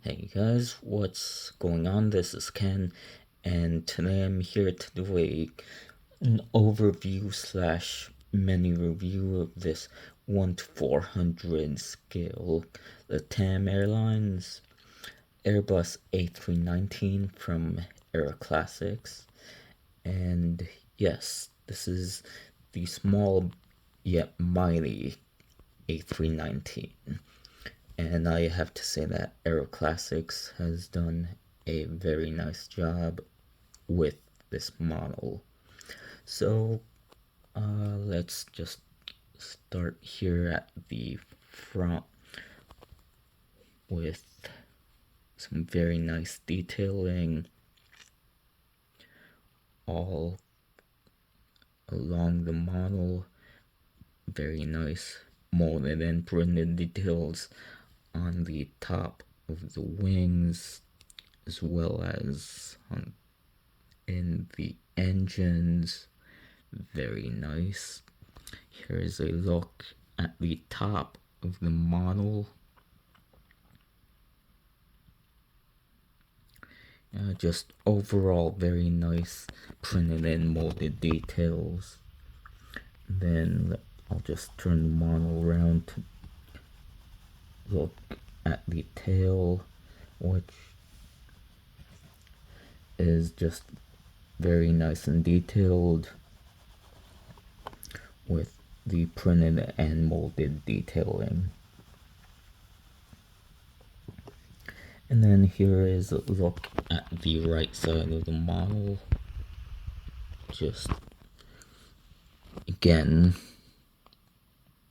Hey guys, what's going on? This is Ken, and today I'm here to do an overview slash mini review of this 1 to 400 scale LATAM Airlines Airbus A319 from AeroClassics. And yes, this is the small yet mighty A319. And I have to say that AeroClassics has done a very nice job with this model. So let's just start here at the front with some very nice detailing all along the model. Very nice molded and printed details on the top of the wings, as well as in the engines. Very nice. Here is a look at the top of the model. Just overall very nice printed and molded details. Then I'll just turn the model around to look at the tail, which is just very nice and detailed with the printed and molded detailing. And then here is a look at the right side of the model. Just again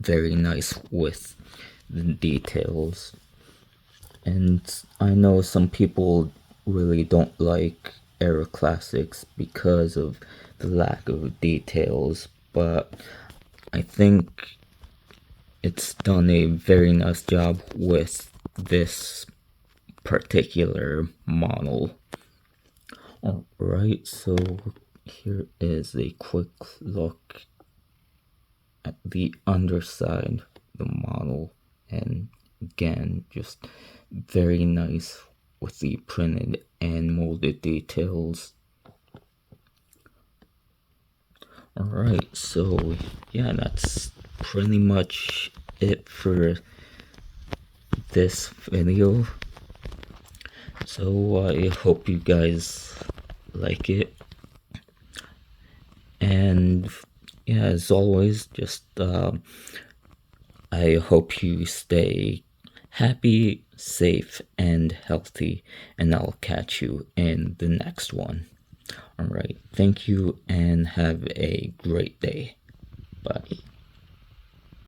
very nice with the details. And I know some people really don't like AeroClassics because of the lack of details, but I think it's done a very nice job with this particular model. Alright, so here is a quick look at the underside of the model, and again just very nice with the printed and molded details. Alright, so yeah, that's pretty much it for this video. So I hope you guys like it, and yeah, as always, just I hope you stay happy, safe, and healthy, and I'll catch you in the next one. Alright, thank you and have a great day. Bye.